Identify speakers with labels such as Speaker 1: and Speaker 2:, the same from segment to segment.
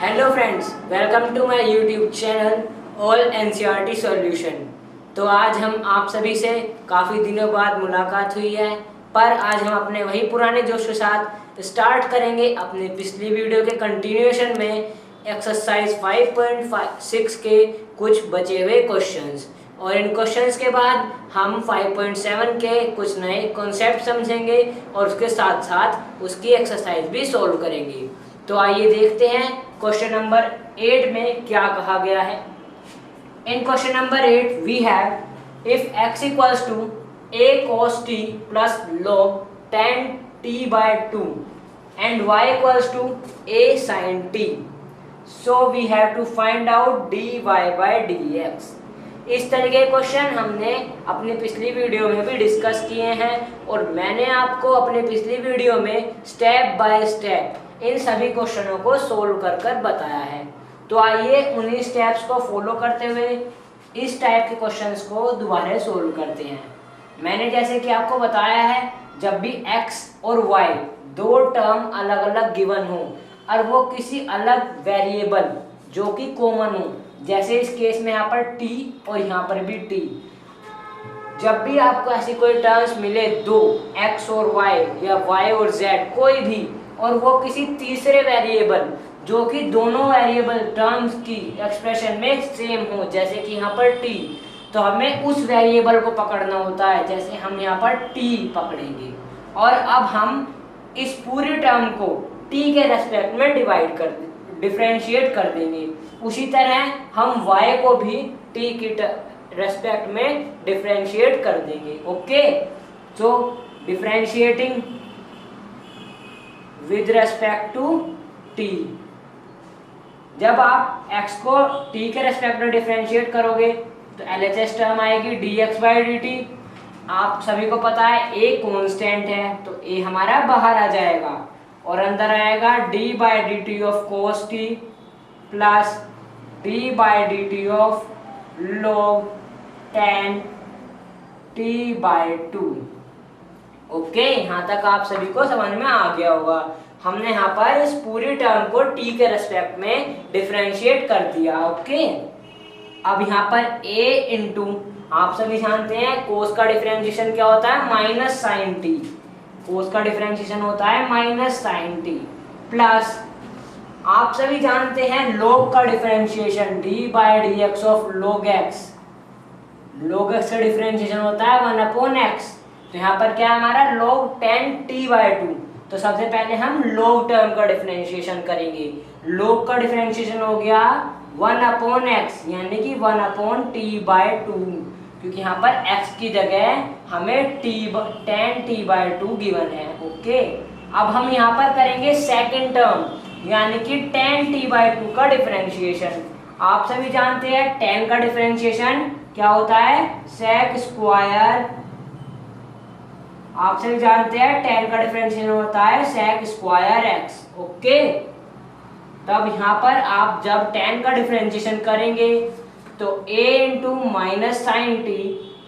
Speaker 1: Hello friends, welcome to my YouTube channel all NCERT solution. तो आज हम आप सभी से काफ़ी दिनों बाद मुलाकात हुई है, पर आज हम अपने वही पुराने जोश के साथ स्टार्ट करेंगे अपने पिछली वीडियो के कंटिन्यूएशन में एक्सरसाइज 5.6 के कुछ बचे हुए क्वेश्चंस। और इन क्वेश्चंस के बाद हम 5.7 के कुछ नए कॉन्सेप्ट समझेंगे और उसके साथ साथ उसकी एक्सरसाइज भी सॉल्व करेंगे। तो आइए देखते हैं क्वेश्चन नंबर 8 में क्या कहा गया है। In question number 8 we have if x equals to a cos t plus log tan t by 2 and y equals to a sin t, so we have to find out dy by dx। इस तरह के question हमने अपनी पिछली video में भी discuss किए हैं और मैंने आपको अपने पिछली वीडियो में स्टेप बाय स्टेप इन सभी क्वेश्चनों को सोल्व कर कर बताया है। तो आइए उन्हीं स्टेप्स को फॉलो करते हुए इस टाइप के क्वेश्चंस को दोबारा सोल्व करते हैं। मैंने जैसे कि आपको बताया है, जब भी x और y दो टर्म अलग अलग गिवन हो और वो किसी अलग वेरिएबल जो कि कॉमन हो, जैसे इस केस में यहाँ पर t और यहाँ पर भी t, जब भी आपको ऐसी कोई टर्म्स मिले दो, x और y या y और z कोई भी, और वो किसी तीसरे वेरिएबल जो कि दोनों वेरिएबल टर्म्स की एक्सप्रेशन में सेम हो, जैसे कि यहाँ पर t, तो हमें उस वेरिएबल को पकड़ना होता है। जैसे हम यहाँ पर t पकड़ेंगे और अब हम इस पूरी टर्म को t के रेस्पेक्ट में डिफरेंशिएट कर देंगे। उसी तरह हम y को भी t की रेस्पेक्ट में डिफरेंशिएट कर देंगे। Okay, so differentiating with respect to t, जब आप x को t के रेस्पेक्ट में डिफरेंशिएट करोगे तो LHS टर्म आएगी dx by dt। आप सभी को पता है a कांस्टेंट है, तो a हमारा बाहर आ जाएगा और अंदर आएगा d by dt of cos t plus d by dt of log tan t by 2। Okay, यहाँ तक आप सभी को समझ में आ गया होगा। हमने यहाँ पर इस पूरी टर्म को t के रेस्पेक्ट में डिफरेंशिएट कर दिया। ओके, अब यहाँ पर a इंटू, आप सभी जानते हैं कोस का डिफरेंशिएशन क्या होता है, माइनस साइन टी। कोस का डिफरेंशिएशन होता है माइनस साइन टी प्लस, आप सभी जानते हैं log का differentiation d by dx of log x। log x का डिफरेंशिएशन होता है 1/x, तो यहाँ पर क्या है हमारा log tan t by 2। तो सबसे पहले हम log टर्म का डिफरेंशिएशन करेंगे। log का डिफरेंशिएशन हो गया 1/x, यानी कि 1/t by 2, क्योंकि यहाँ पर x की जगह हमें tan t by 2 गिवन है। ओके, अब हम यहाँ पर करेंगे सेकेंड टर्म, यानी कि tan t by 2 का डिफरेंशिएशन। आप सभी जानते हैं tan का डिफरेंशिएशन क्या होता है, sec स्क्वायर। आप सभी जानते हैं tan का डिफरेंशिएशन होता है sec स्क्वायर x। ओके, तब यहाँ पर आप जब tan का डिफरेंशिएशन करेंगे तो a into minus sine t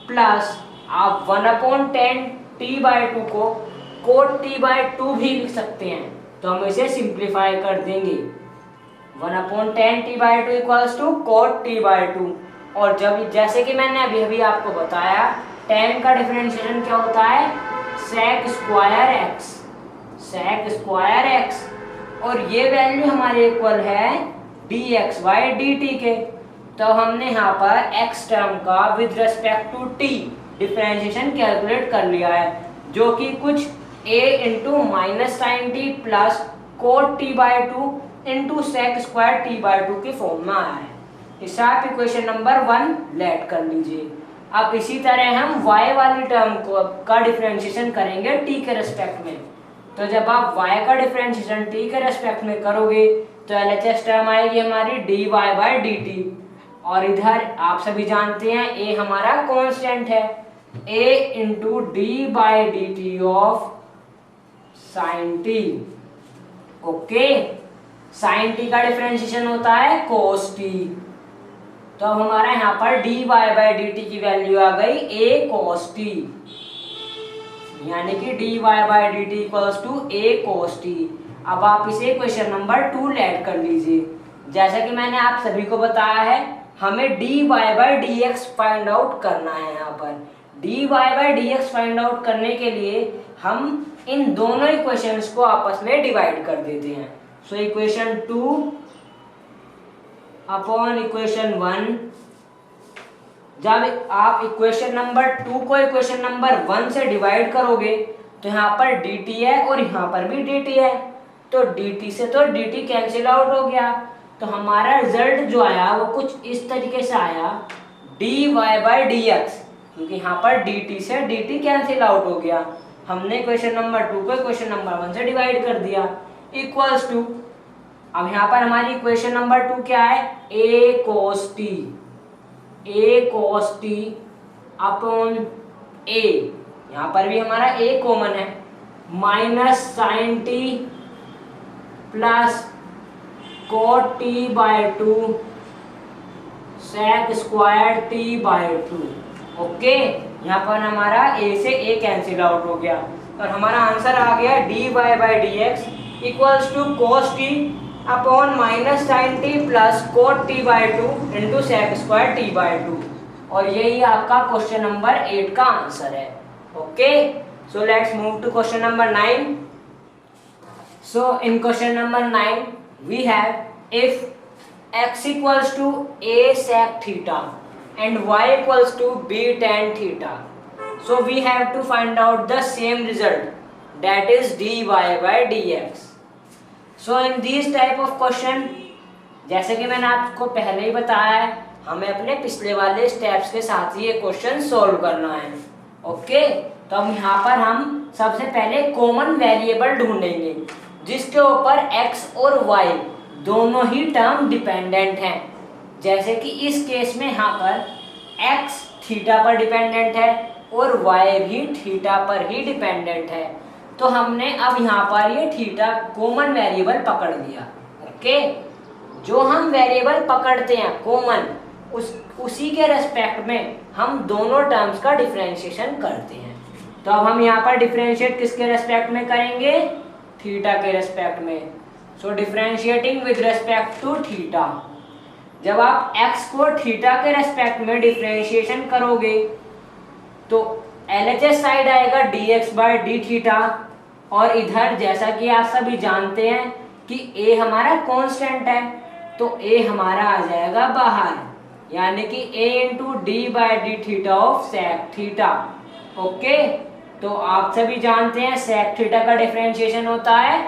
Speaker 1: plus आप 1/tan t by 2 को cot t by 2 भी लिख सकते हैं, तो हम इसे सिंप्लीफाई कर देंगे। 1/tan t by 2 equals to cot t by 2। और जब जैसे कि मैंने अभी अभी आपको बताया, tan का डिफरेंशिएशन क्या होता है, sec square x, sec square x, और ये वैल्यू हमारे इक्वल है dx by dt के। तो हमने यहाँ पर x टर्म का with respect to t differentiation calculate कर लिया है, जो कि कुछ a into minus sine t plus cot t by 2 into sec square t by 2 के फॉर्म में आया है। इसे आप इक्वेशन नंबर 1 लेट कर लीजिए। अब इसी तरह हम y वाली टर्म को का डिफरेंशिएशन करेंगे t के रेस्पेक्ट में। तो जब आप y का डिफरेंशिएशन t के रेस्पेक्ट में करोगे तो LHS टर्म आएगी हमारी dy by dt, और इधर आप सभी जानते हैं a हमारा कांस्टेंट है, a into d by dt of sine t। Okay, sine t का डिफरेंशिएशन होता है cos t, तो अब हमारा यहाँ पर dy by dt की वैल्यू आ गई a cos t, यानी कि dy by dt equals to a cos t। अब आप इसे क्वेश्चन नंबर 2 ऐड कर लीजिए। जैसा कि मैंने आप सभी को बताया है, हमें dy by d x find out करना है। यहाँ पर dy by d x find out करने के लिए हम इन दोनों इक्वेशंस को आपस में डिवाइड कर देते हैं। सो इक्वेशन 2 अपॉन इक्वेशन 1, जब आप इक्वेशन नंबर 2 को इक्वेशन नंबर 1 से डिवाइड करोगे तो यहाँ पर dt है और यहाँ पर भी dt है, तो dt से तो dt कैंसिल आउट हो गया। तो हमारा रिजल्ट जो आया वो कुछ इस तरीके से आया, dy बाई डी एक्स, क्योंकि यहाँ पर dt से dt कैंसिल आउट हो गया। हमने क्वेश्चन नंबर 2 को क्वेश्चन नंबर 1 से डिवाइड कर दिया, इक्वल्स टू, अब यहाँ पर हमारी इक्वेशन नंबर 2 क्या है, a cos t upon a, यहाँ पर भी हमारा a कॉमन है, minus sine t plus cot t by 2 sec square t by 2। Okay, यहाँ पर हमारा a से a कैंसिल आउट हो गया और हमारा आंसर आ गया dy by d x equals to cos t upon minus sine t plus cot t by 2 into sec square t by 2, और यही आपका क्वेश्चन नंबर 8 का आंसर है। Okay, so let's move to question number 9। So in question number 9 we have if x equals to a sec theta and y equals to b tan theta, so we have to find out the same result, that is dy by dx. So in these type of question, जैसे कि मैंने आपको पहले ही बताया है, हमें अपने पिछले वाले स्टेप्स के साथ ही ये क्वेश्चन सॉल्व करना है। ओके, तो अब यहाँ पर हम सबसे पहले कॉमन वेरिएबल ढूंढेंगे जिसके ऊपर x और y दोनों ही टर्म डिपेंडेंट हैं। जैसे कि इस केस में यहाँ पर x थीटा पर डिपेंडेंट है और y भी थीटा पर ही डिपेंडेंट है, तो हमने अब यहाँ पर ये थीटा कॉमन वेरिएबल पकड़ लिया। ओके, जो हम वेरिएबल पकड़ते हैं कॉमन, उसी के रेस्पेक्ट में हम दोनों टर्म्स का डिफरेंशिएशन करते हैं। तो अब हम यहाँ पर डिफरेंशिएट किसके रेस्पेक्ट में करेंगे, थीटा के रेस्पेक्ट में। So differentiating with respect to theta, जब आप x को थीटा के रेस्पेक्ट में डिफरेंशिएशन करोगे तो LHS साइड आएगा dx बाई डी थीटा, और इधर जैसा कि आप सभी जानते हैं कि a हमारा कांस्टेंट है, तो a हमारा आ जाएगा बाहर, यानी कि a into d by d theta of sec theta. Okay, तो आप सभी जानते हैं सेक थीटा का डिफरेंशिएशन होता है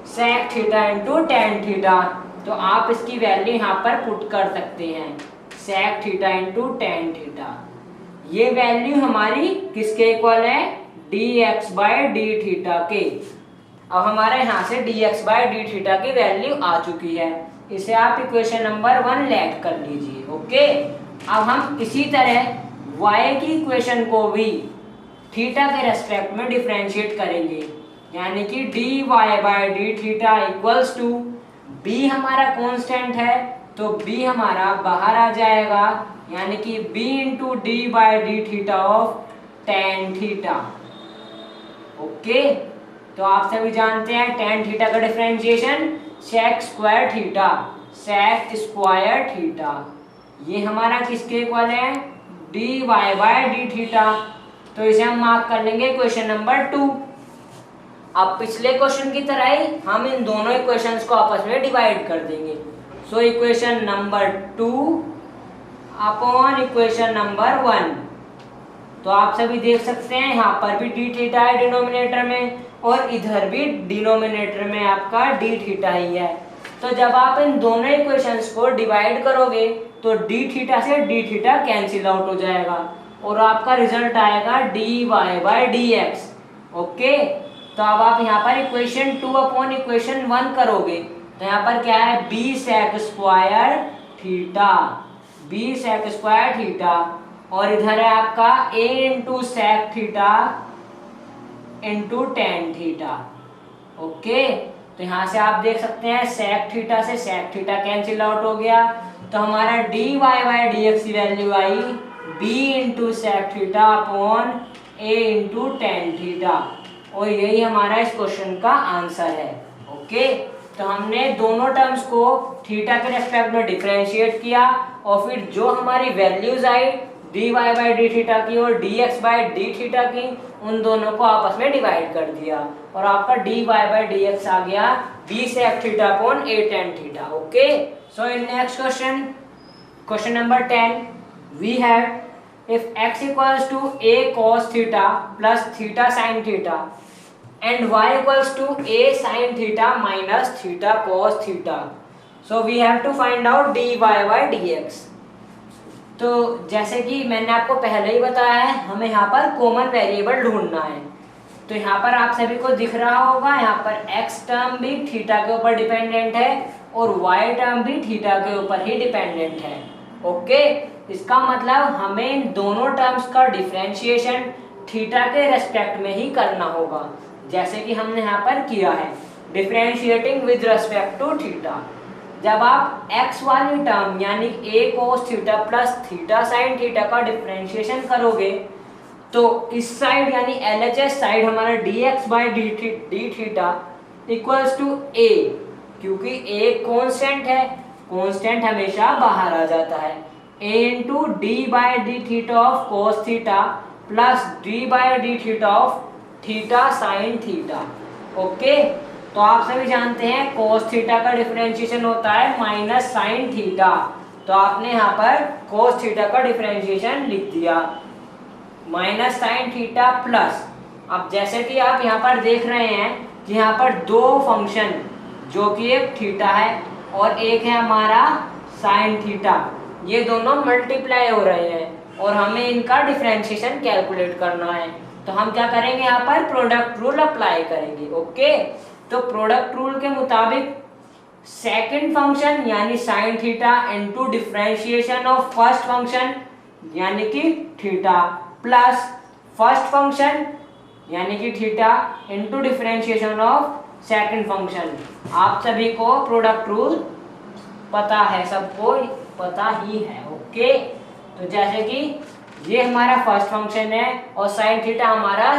Speaker 1: sec theta into tan theta, तो आप इसकी वैल्यू यहाँ पर पुट कर सकते हैं, sec theta into tan theta. ये वैल्यू हमारी किसके इक्वल है, dx बाई डी थीटा के। अब हमारे यहाँ से dx बाई डी थीटा की वैल्यू आ चुकी है, इसे आप इक्वेशन नंबर 1 लेट कर लीजिए। ओके, अब हम इसी तरह y की इक्वेशन को भी थीटा के रेस्पेक्ट में डिफरेंशिएट करेंगे, यानी कि dy by d theta equals to, b हमारा कांस्टेंट है तो b हमारा बाहर आ जाएगा, यानी कि b into d by d theta of tan theta. Okay, तो आप सभी जानते हैं टेन थीटा का differentiation sec square theta, sec square theta. ये हमारा किसके इक्वल है, dy बाई डी थीटा, तो इसे हम मार्क कर लेंगे क्वेश्चन नंबर 2। अब पिछले क्वेश्चन की तरह ही हम इन दोनों इक्वेशंस को आपस में डिवाइड कर देंगे। So equation number 2 upon equation number 1, तो आप सभी देख सकते हैं यहाँ पर भी डी थीटा है डिनोमिनेटर में, और इधर भी डिनोमिनेटर में आपका डी थीटा ही है। तो जब आप इन दोनों इक्वेशंस को डिवाइड करोगे तो डी थीटा से डी थीटा कैंसिल आउट हो जाएगा और आपका रिजल्ट आएगा dy by d x. Okay, तो अब आप यहाँ पर इक्वेशन 2 अपॉन इक्वेशन 1 करोगे तो यहाँ पर क्या है, b sec square theta, b sec square theta, और इधर है आपका a into sec theta into tan theta. Okay, तो यहाँ से आप देख सकते हैं सेक थीटा से सेक थीटा कैंसिल आउट हो गया, तो हमारा dy बाई डी एक्स की वैल्यू आई b into sec theta upon a into tan theta, और यही हमारा इस क्वेश्चन का आंसर है। ओके, तो हमने दोनों टर्म्स को थीटा के रेस्पेक्ट में डिफरेंशिएट किया और फिर जो हमारी values I dy by d theta की और dx बाई डी थीटा की, उन दोनों को आपस में डिवाइड कर दिया और आपका dy बाई dx आ गया b sec theta upon a tan theta. Okay, so in next question number 10 we have if x equals to a cos theta plus theta sin theta and y equals to a sin theta minus theta cos theta, so we have to find out dy by dx। तो जैसे कि मैंने आपको पहले ही बताया है, हमें यहाँ पर कॉमन वेरिएबल ढूंढना है। तो यहाँ पर आप सभी को दिख रहा होगा, यहाँ पर x टर्म भी थीटा के ऊपर डिपेंडेंट है और y टर्म भी थीटा के ऊपर ही डिपेंडेंट है। ओके, इसका मतलब हमें इन दोनों टर्म्स का डिफरेंशिएशन थीटा के रेस्पेक्ट में ही करना होगा, जैसे कि हमने यहाँ पर किया है differentiating with respect to theta. जब आप x वाली टर्म यानी a cos theta plus theta sin theta का डिफरेंशिएशन करोगे तो इस साइड यानी LHS साइड हमारा dx by d theta equals to a, क्योंकि a कांस्टेंट है, कांस्टेंट हमेशा बाहर आ जाता है, a into d by d theta of cos theta plus d by d theta of theta sine theta. Okay, तो आप सभी जानते हैं cos थीटा का डिफरेंशिएशन होता है माइनस साइन थीटा, तो आपने यहाँ पर cos थीटा का डिफरेंशिएशन लिख दिया माइनस साइन थीटा प्लस। अब जैसे कि आप यहाँ पर देख रहे हैं कि यहाँ पर दो फंक्शन जो कि एक थीटा है और एक है हमारा साइन थीटा, ये दोनों मल्टीप्लाई हो रहे हैं और हमें इनका डिफरेंशिएशन कैलकुलेट करना है। तो हम क्या करेंगे, यहाँ पर प्रोडक्ट रूल अप्लाई करेंगे। ओके, तो प्रोडक्ट रूल के मुताबिक सेकंड फंक्शन यानी sine theta into differentiation of first function यानी कि थीटा प्लस फर्स्ट फंक्शन यानी कि theta into differentiation of second function. आप सभी को प्रोडक्ट रूल पता है, सबको पता ही है। ओके, तो जैसे कि ये हमारा फर्स्ट फंक्शन है और साइन थीटा हमारा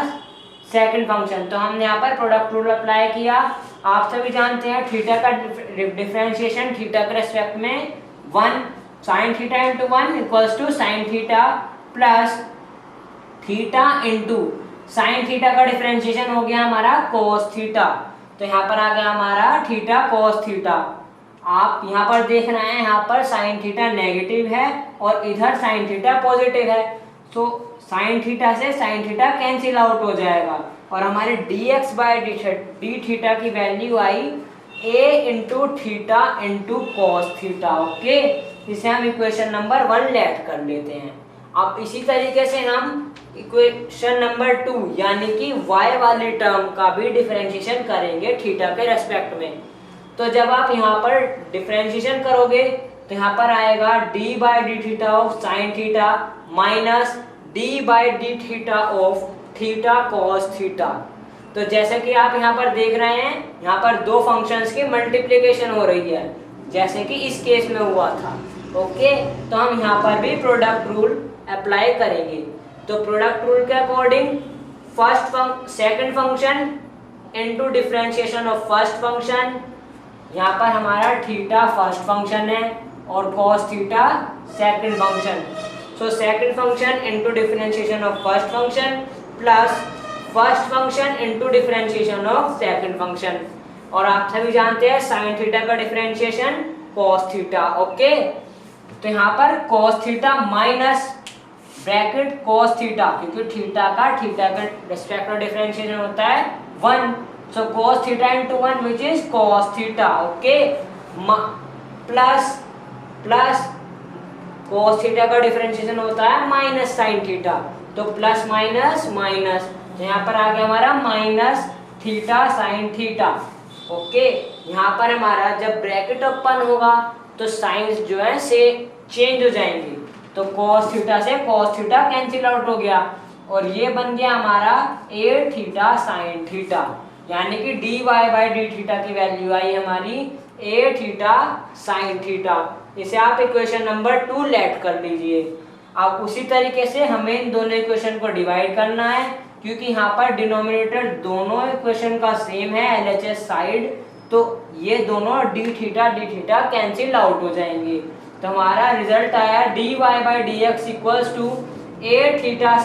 Speaker 1: सेकंड फंक्शन, तो हमने यहाँ पर प्रोडक्ट रूल अप्लाई किया। आप सभी जानते हैं थीटा का डिफरेंशिएशन थीटा के रेस्पेक्ट में 1 sine theta into 1 equals to sine theta plus theta into sine theta का डिफरेंशिएशन हो गया हमारा कोस थीटा, तो यहाँ पर आ गया हमारा थीटा कोस थीटा। आप यहाँ पर देख रहे हैं यहाँ पर साइन थीटा नेगेटिव है और इधर साइन थीटा पॉजिटिव है, तो साइन थीटा से साइन थीटा कैंसिल आउट हो जाएगा और हमारे dx बाई डी थीटा की value I a into theta into cos theta. Okay, इसे हम इक्वेशन नंबर 1 लेट कर लेते हैं। अब इसी तरीके से हम इक्वेशन नंबर 2 यानी कि y वाली टर्म का भी डिफरेंशिएशन करेंगे थीटा के रेस्पेक्ट में। तो जब आप यहाँ पर डिफरेंशिएशन करोगे तो यहाँ पर आएगा d by d theta of sine theta minus d by d theta of theta cos theta. तो जैसे कि आप यहाँ पर देख रहे हैं यहाँ पर दो फंक्शंस की मल्टीप्लिकेशन हो रही है, जैसे कि इस केस में हुआ था। ओके, तो हम यहाँ पर भी प्रोडक्ट रूल अप्लाई करेंगे। तो प्रोडक्ट रूल के according second function into differentiation of first function, यहाँ पर हमारा थीटा फर्स्ट फंक्शन है और cos theta second function. So second function into differentiation of first function plus first function into differentiation of second function, और आप सभी जानते हैं साइन थीटा का डिफरेंशिएशन कॉस थीटा। ओके, तो यहाँ पर cos theta minus bracket cos theta, क्योंकि थीटा का रेस्पेक्ट में डिफरेंशिएशन होता है 1, so cos theta into 1 which is cos theta। okay, plus cos theta का डिफरेंशिएशन होता है माइनस sin थीटा, तो प्लस माइनस माइनस, तो यहाँ पर आ गया हमारा minus theta sin theta. Okay, यहाँ पर हमारा जब ब्रैकेट ओपन होगा तो साइंस जो है से चेंज हो जाएंगे, तो cos थीटा से cos थीटा कैंसिल आउट हो गया और ये बन गया हमारा a थीटा sin थीटा, यानी कि dy बाई डी थीटा की वैल्यू आई हमारी a थीटा साइन थीटा। इसे आप इक्वेशन नंबर 2 लेट कर लीजिए। अब उसी तरीके से हमें इन दोनों इक्वेशन को डिवाइड करना है, क्योंकि यहाँ पर डिनोमिनेटर दोनों इक्वेशन का सेम है LHS साइड, तो ये दोनों डी थीटा कैंसिल आउट हो जाएंगे। तो हमारा रिजल्ट आया dy by d x equals to a theta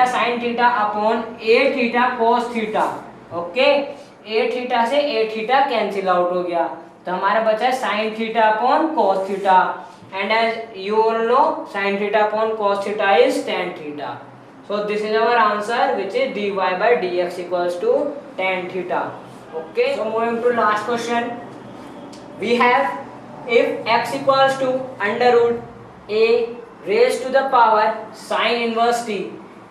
Speaker 1: sine theta upon a theta cos theta. Okay, a theta से ए थीटा कैंसिल आउट हो गया, तो हमारा बचा sine theta upon cos theta, and as you all know sine theta upon cos theta is tan theta. So this is our answer, which is dy by dx equals to tan theta. Okay, so moving to last question, we have if x equals to under root a raised to the power sin inverse t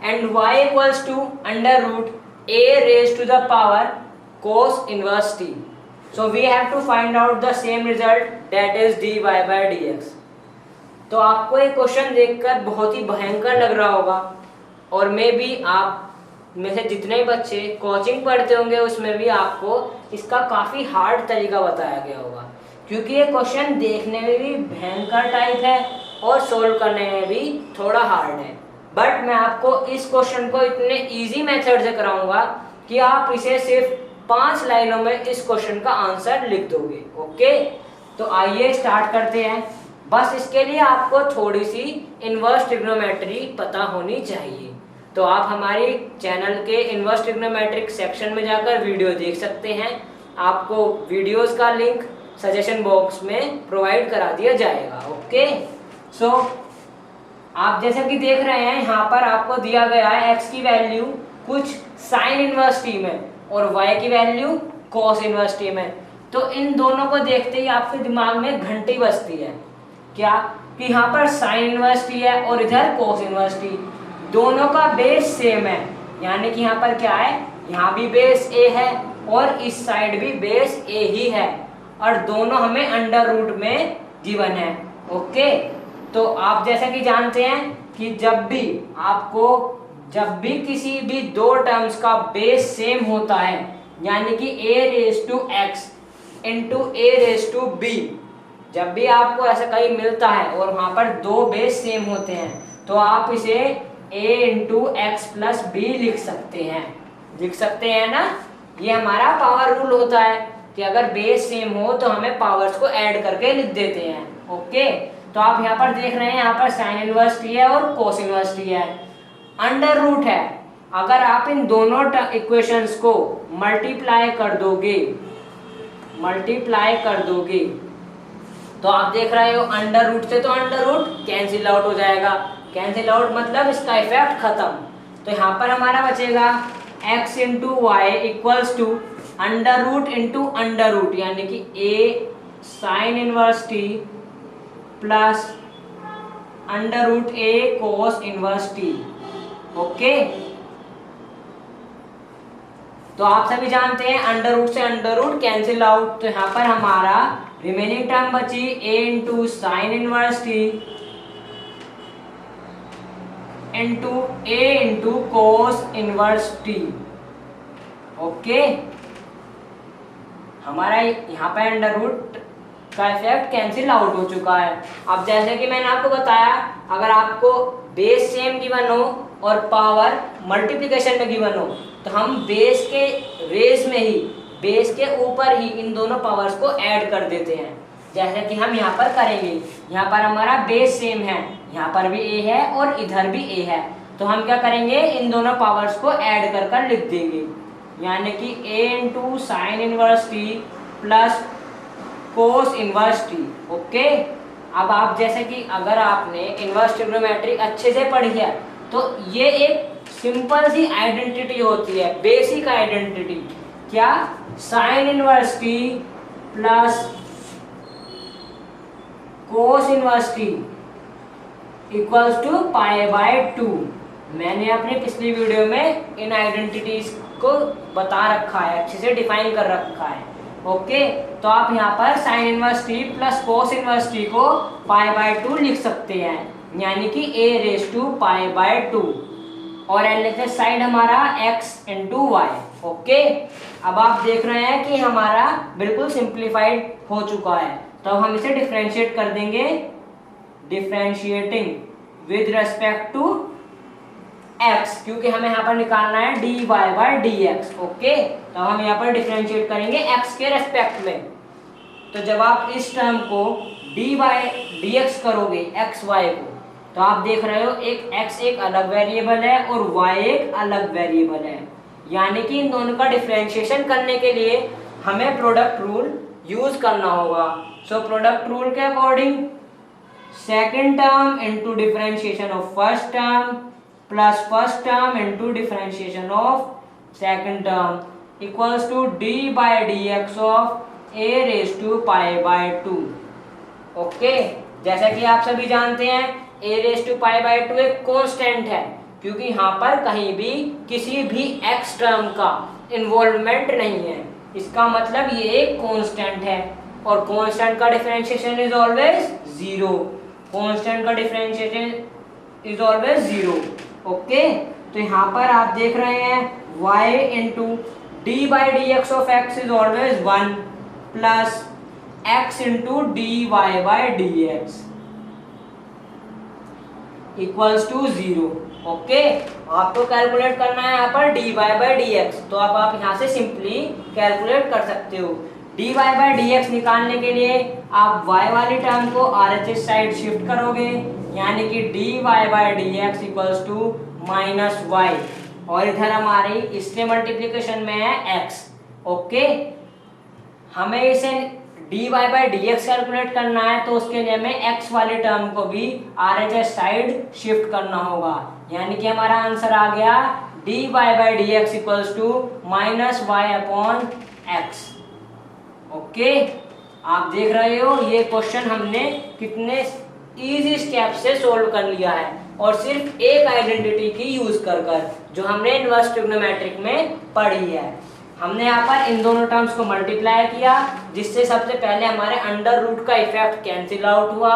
Speaker 1: and y equals to under root a raised to the power cos inverse t. So we have to find out the same result, that is dy by dx. तो आपको ये question देखकर बहुत ही भयंकर लग रहा होगा, और मे भी आप में से जितने बच्चे कोचिंग पढ़ते होंगे उसमें भी आपको इसका काफ़ी हार्ड तरीका बताया गया होगा, क्योंकि ये क्वेश्चन देखने में भी भयंकर टाइप है और सोल्व करने में भी थोड़ा हार्ड है। बट मैं आपको इस क्वेश्चन को इतने इजी मेथड से कराऊंगा कि आप इसे सिर्फ 5 लाइनों में इस क्वेश्चन का आंसर लिख दोगे। ओके, तो आइए स्टार्ट करते हैं। बस इसके लिए आपको थोड़ी सी इनवर्स ट्रिग्नोमेट्री पता होनी चाहिए। तो आप हमारी चैनल के इनवर्स ट्रिग्नोमेट्रिक सेक्शन में जाकर वीडियो देख सकते हैं। आपको वीडियोस का लिंक सजेशन बॉक्स में प्रोवाइड करा दिया जाएगा। ओके, सो आप जैसा कि देख रहे हैं यहाँ पर आपको दिया गया है x की वैल्यू कुछ साइन इनवर्स t में और y की वैल्यू कॉस इनवर्स t में। तो इन दोनों को देखते ही आपके दिमाग में घंटी बजती है क्या, कि यहाँ पर साइन इनवर्स t है और इधर कॉस इनवर्स t, दोनों का बेस सेम है, यानी कि यहाँ पर क्या है, यहाँ भी बेस a है और इस साइड भी बेस a ही है, और दोनों हमें अंडर रूट में गिवन है। ओके, तो आप जैसा कि जानते हैं कि जब भी किसी भी दो टर्म्स का बेस सेम होता है, यानी कि a raise to x into a raise to b, जब भी आपको ऐसा कहीं मिलता है और वहाँ पर दो बेस सेम होते हैं, तो आप इसे a into x plus b लिख सकते हैं ना। ये हमारा पावर रूल होता है कि अगर बेस सेम हो तो हमें पावर्स को ऐड करके लिख देते हैं। ओके, तो आप यहाँ पर देख रहे हैं, यहाँ पर साइन इनवर्स टी है और कोस इनवर्स टी है, अंडर रूट है। अगर आप इन दोनों इक्वेशंस को मल्टीप्लाई कर दोगे तो आप देख रहे हो अंडर रूट से तो अंडर रूट कैंसिल आउट हो जाएगा, कैंसिल आउट मतलब इसका इफेक्ट खत्म। तो यहाँ पर हमारा बचेगा x into y equals to under root into under root, यानी कि a sine inverse t plus under root a cos inverse t। Okay, तो आप सभी जानते हैं अंडर रूट से अंडर रूट कैंसिल आउट, तो यहाँ पर हमारा रिमेनिंग टर्म बची a into sine inverse t into a into cos inverse t। Okay, हमारा यहाँ पे अंडर रूट का इफेक्ट कैंसिल आउट हो चुका है। अब जैसे कि मैंने आपको बताया, अगर आपको बेस सेम गिवन हो और पावर मल्टीप्लिकेशन में गिवन हो, तो हम बेस के रेस में ही, बेस के ऊपर ही इन दोनों पावर्स को ऐड कर देते हैं, जैसे कि हम यहाँ पर करेंगे। यहाँ पर हमारा बेस सेम है, यहाँ पर भी a है और इधर भी a है, तो हम क्या करेंगे, इन दोनों पावर्स को ऐड कर कर लिख देंगे, यानी कि a into sine inverse t plus cos inverse t। Okay, अब आप जैसे कि अगर आपने इनवर्स ट्रिग्नोमेट्री अच्छे से पढ़ी है, तो ये एक सिंपल सी आइडेंटिटी होती है, बेसिक आइडेंटिटी। क्या, sine inverse t plus cos inverse t equals to pi by 2। मैंने अपनी पिछली वीडियो में इन आइडेंटिटीज को बता रखा है, अच्छे से डिफाइन कर रखा है। ओके, तो आप यहाँ पर sign inverse t plus cos inverse t को पाई बाय 2 लिख सकते हैं, यानी कि a raise to pi by 2, और एन साइड हमारा x इंटू वाई। ओके, अब आप देख रहे हैं कि हमारा बिल्कुल सिंप्लीफाइड हो चुका है, तो हम इसे डिफरेंशिएट कर देंगे, differentiating with respect to x, क्योंकि हमें यहाँ पर निकालना है dy बाय dx। ओके, तो हम यहाँ पर डिफरेंशिएट करेंगे x के रेस्पेक्ट में। तो जब आप इस टर्म को dy बाय dx करोगे x y को, तो आप देख रहे हो एक x एक अलग वेरिएबल है और y एक अलग वेरिएबल है, यानी कि इन दोनों का डिफरेंशिएशन करने के लिए हमें प्रोडक्ट रूल यूज करना होगा। सो प्रोडक्ट रूल के according second term into differentiation of first term plus first term into differentiation of second term equals to d by d x of a raise to pi by 2। Okay, जैसा कि आप सभी जानते हैं a raise to pi by 2 एक constant है, क्योंकि यहाँ पर कहीं भी किसी भी एक्स टर्म का इन्वॉल्वमेंट नहीं है। इसका मतलब ये एक कांस्टेंट है और कांस्टेंट का differentiation is always zero. Constant का differentiation is always zero. Okay, तो यहाँ पर आप देख रहे हैं y into d by d x of x is always 1 plus x into d y by d x equals to 0। Okay, आपको calculate करना है यहाँ पर dy बाई डी एक्स, तो अब आप यहाँ से सिंपली कैलकुलेट कर सकते हो। dy बाई डी एक्स निकालने के लिए आप y वाली टर्म को RHS साइड शिफ्ट करोगे, यानी कि dy by d x equals to minus y, और इधर हमारी इसके मल्टीप्लीकेशन में है x। ओके, हमें इसे dy by d x calculate करना है, तो उसके लिए हमें x वाली टर्म को भी RHS साइड शिफ्ट करना होगा, यानी कि हमारा आंसर आ गया dy by d x equals to minus y upon x. Okay, आप देख रहे हो ये क्वेश्चन हमने कितने इजी स्टेप से सोल्व कर लिया है, और सिर्फ एक आइडेंटिटी की यूज कर जो हमने इनवर्स ट्रिग्नोमेट्रिक में पढ़ी है। हमने यहाँ पर इन दोनों टर्म्स को मल्टीप्लाई किया, जिससे सबसे पहले हमारे अंडर रूट का इफेक्ट कैंसिल आउट हुआ।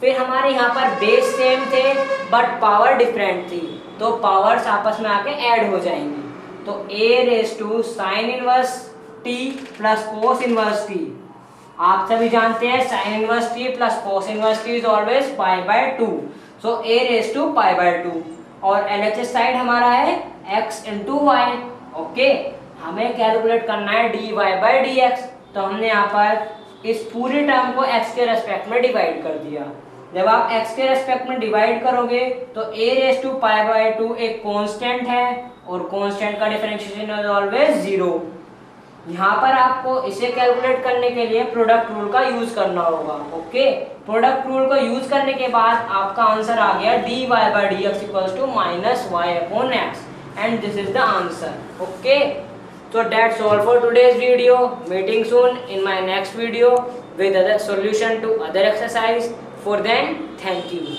Speaker 1: फिर हमारे यहाँ पर बेस सेम थे बट पावर डिफरेंट थी, तो पावर्स आपस में आके ऐड हो जाएंगी। तो a raise to sine inverse t plus cos inverse t, आप सभी जानते हैं sine inverse t plus cos inverse t is always pi by 2, so a raise to pi by 2, और LHS साइड हमारा है x इंटू वाई। ओके, हमें calculate करना है dy बाई डी एक्स, तो हमने यहाँ पर इस पूरी टर्म को x के रेस्पेक्ट में डिवाइड कर दिया। जब आप x के रेस्पेक्ट में डिवाइड करोगे तो a raise to pi by 2 एक कांस्टेंट है, और कांस्टेंट का डिफरेंशिएशन इज ऑलवेज जीरो। यहाँ पर आपको इसे कैलकुलेट करने के लिए प्रोडक्ट रूल का यूज करना होगा। ओके, प्रोडक्ट रूल को यूज करने के बाद आपका आंसर आ गया dy by d x equals to minus y upon x, and this is the answer. Okay, so that's all for today's video. Meeting soon in my next video with other solution to other exercise. For then, thank you.